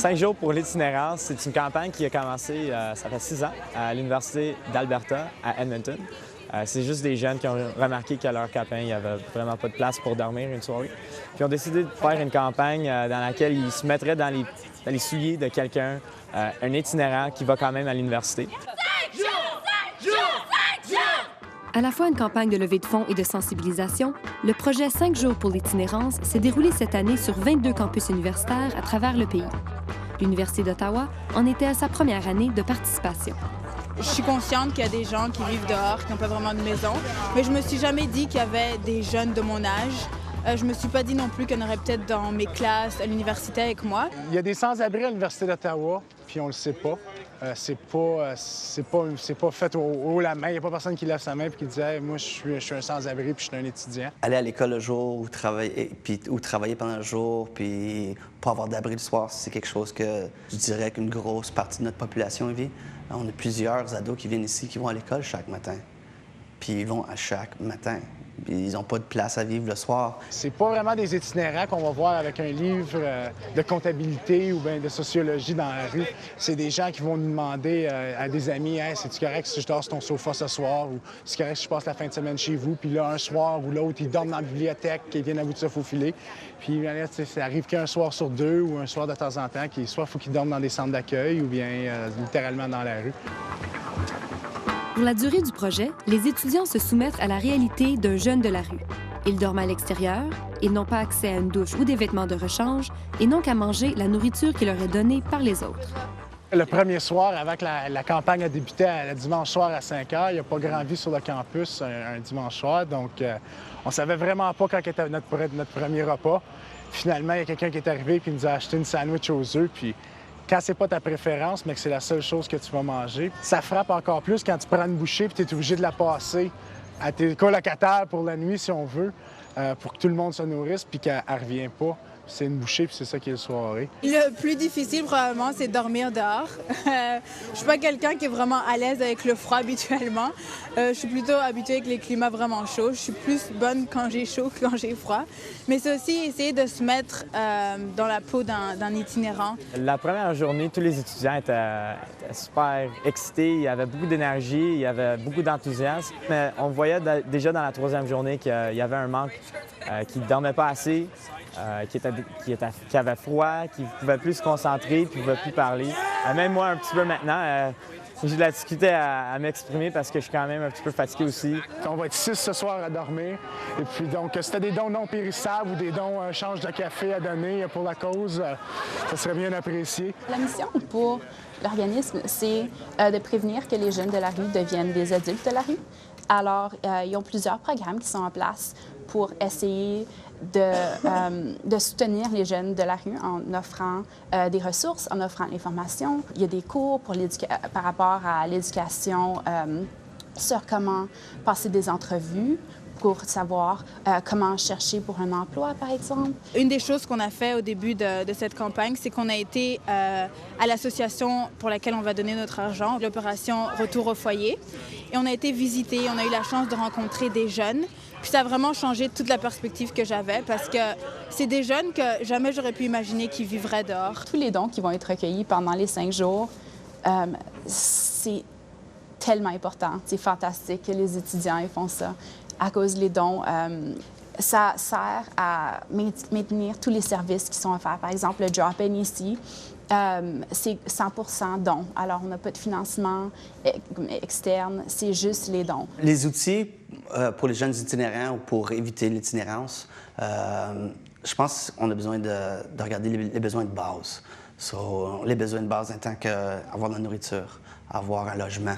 5 jours pour l'itinérance, c'est une campagne qui a commencé, ça fait 6 ans, à l'Université d'Alberta, à Edmonton. C'est juste des jeunes qui ont remarqué qu'à leur camping, il n'y avait vraiment pas de place pour dormir une soirée. Puis ils ont décidé de faire une campagne dans laquelle ils se mettraient dans les souliers de quelqu'un, un itinérant qui va quand même à l'université. À la fois une campagne de levée de fonds et de sensibilisation, le projet 5 jours pour l'itinérance s'est déroulé cette année sur 22 campus universitaires à travers le pays. L'Université d'Ottawa en était à sa première année de participation. Je suis consciente qu'il y a des gens qui vivent dehors, qui n'ont pas vraiment de maison, mais je me suis jamais dit qu'il y avait des jeunes de mon âge. Je me suis pas dit non plus qu'il y en aurait peut-être dans mes classes à l'université avec moi. Il y a des sans-abri à l'Université d'Ottawa, puis on le sait pas. C'est pas fait au la main. Il n'y a pas personne qui lève sa main et qui dit hey, « moi, je suis un sans-abri puis je suis un étudiant ». Aller à l'école le jour ou travailler pendant le jour puis pas avoir d'abri le soir, c'est quelque chose que je dirais qu'une grosse partie de notre population vit. On a plusieurs ados qui viennent ici, qui vont à l'école chaque matin. Puis ils vont à chaque matin. Puis ils n'ont pas de place à vivre le soir. C'est pas vraiment des itinérants qu'on va voir avec un livre de comptabilité ou bien de sociologie dans la rue. C'est des gens qui vont nous demander à des amis hey, « c'est-tu correct si je dors sur ton sofa ce soir? » ou « c'est correct si je passe la fin de semaine chez vous? » Puis là, un soir ou l'autre, ils dorment dans la bibliothèque, ils viennent à bout de se faufiler. Puis là, ça arrive qu'un soir sur deux ou un soir de temps en temps, soit il faut qu'ils dorment dans des centres d'accueil ou bien littéralement dans la rue. Pour la durée du projet, les étudiants se soumettent à la réalité d'un jeune de la rue. Ils dorment à l'extérieur, ils n'ont pas accès à une douche ou des vêtements de rechange et n'ont qu'à manger la nourriture qui leur est donnée par les autres. Le premier soir, avant que la campagne a débuté le dimanche soir à 5 h, il n'y a pas grand vie sur le campus un dimanche soir, donc on savait vraiment pas quand était notre premier repas. Finalement, il y a quelqu'un qui est arrivé et qui nous a acheté une sandwich aux œufs, puis quand c'est pas ta préférence, mais que c'est la seule chose que tu vas manger, ça frappe encore plus quand tu prends une bouchée et tu es obligé de la passer à tes colocataires pour la nuit, si on veut, pour que tout le monde se nourrisse puis qu'elle ne revient pas. C'est une bouchée puis c'est ça qui est le soirée. Le plus difficile, probablement, c'est dormir dehors. Je suis pas quelqu'un qui est vraiment à l'aise avec le froid habituellement. Je suis plutôt habituée avec les climats vraiment chauds. Je suis plus bonne quand j'ai chaud que quand j'ai froid. Mais c'est aussi essayer de se mettre dans la peau d'un itinérant. La première journée, tous les étudiants étaient super excités. Il y avait beaucoup d'énergie, il y avait beaucoup d'enthousiasme. Mais on voyait déjà dans la troisième journée qu'il y avait un manque, qu'ils ne dormaient pas assez. Qui avait froid, qui ne pouvait plus se concentrer, qui ne pouvait plus parler. Même moi, un petit peu maintenant, j'ai de la difficulté à m'exprimer parce que je suis quand même un petit peu fatigué aussi. On va être 6 ce soir à dormir. Et puis donc, si tu as des dons non périssables ou des dons change de café à donner pour la cause, ça serait bien apprécié. La mission pour l'organisme, c'est de prévenir que les jeunes de la rue deviennent des adultes de la rue. Alors, ils ont plusieurs programmes qui sont en place pour essayer de soutenir les jeunes de la rue en offrant des ressources, en offrant l'information. Il y a des cours par rapport à l'éducation sur comment passer des entrevues, pour savoir comment chercher pour un emploi, par exemple. Une des choses qu'on a fait au début de cette campagne, c'est qu'on a été à l'association pour laquelle on va donner notre argent, l'opération Retour au foyer. Et on a été visiter, on a eu la chance de rencontrer des jeunes. Puis ça a vraiment changé toute la perspective que j'avais parce que c'est des jeunes que jamais j'aurais pu imaginer qu'ils vivraient dehors. Tous les dons qui vont être recueillis pendant les 5 jours, c'est tellement important. C'est fantastique que les étudiants ils font ça. À cause des dons, ça sert à maintenir tous les services qui sont offerts. Par exemple, le drop-in ici, c'est 100% dons. Alors, on n'a pas de financement externe, c'est juste les dons. Les outils pour les jeunes itinérants ou pour éviter l'itinérance, je pense qu'on a besoin de regarder les besoins de base. Les besoins de base en tant qu'avoir de la nourriture, avoir un logement,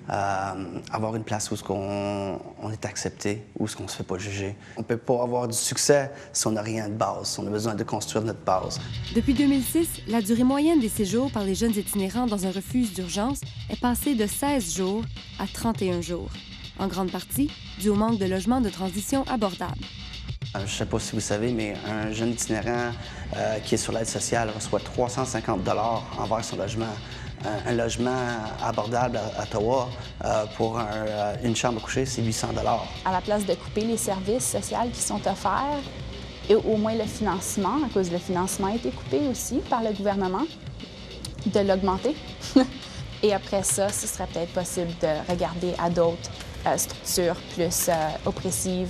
avoir une place où on est accepté, où on ne se fait pas juger. On ne peut pas avoir du succès si on n'a rien de base. On a besoin de construire notre base. Depuis 2006, la durée moyenne des séjours par les jeunes itinérants dans un refuge d'urgence est passée de 16 jours à 31 jours, en grande partie dû au manque de logements de transition abordables. Je ne sais pas si vous savez, mais un jeune itinérant qui est sur l'aide sociale reçoit 350 $ envers son logement. Un logement abordable à Ottawa pour une chambre à coucher, c'est 800 $. À la place de couper les services sociaux qui sont offerts, et au moins le financement, à cause le financement a été coupé aussi par le gouvernement, de l'augmenter. Et après ça, ce serait peut-être possible de regarder à d'autres structures plus oppressives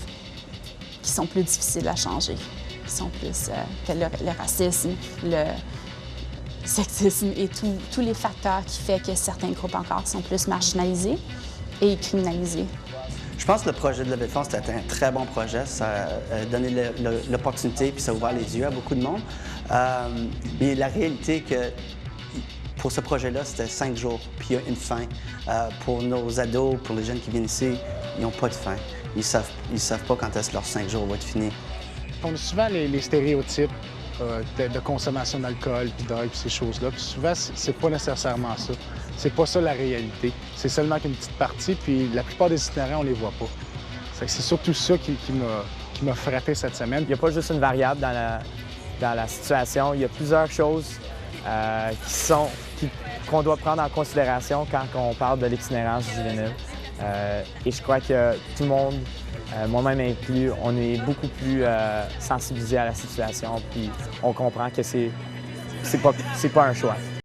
qui sont plus difficiles à changer, qui sont plus que le racisme, le sexisme et tous les facteurs qui font que certains groupes encore sont plus marginalisés et criminalisés. Je pense que le projet de levée de fonds, c'était un très bon projet. Ça a donné l'opportunité puis ça a ouvert les yeux à beaucoup de monde. Mais la réalité que pour ce projet-là, c'était 5 jours, puis il y a une fin. Pour nos ados, pour les jeunes qui viennent ici, ils n'ont pas de fin. Ils savent pas quand est-ce que leurs 5 jours vont être finis. On a souvent les stéréotypes de consommation d'alcool, puis drogue, puis ces choses-là. Puis souvent, c'est pas nécessairement ça. C'est pas ça la réalité. C'est seulement qu'une petite partie, puis la plupart des itinérants, on les voit pas. C'est surtout ça qui m'a frappé cette semaine. Il n'y a pas juste une variable dans la situation, il y a plusieurs choses qu'on doit prendre en considération quand on parle de l'itinérance juvénile. Et je crois que tout le monde, moi-même inclus, on est beaucoup plus sensibilisé à la situation, puis on comprend que c'est pas un choix.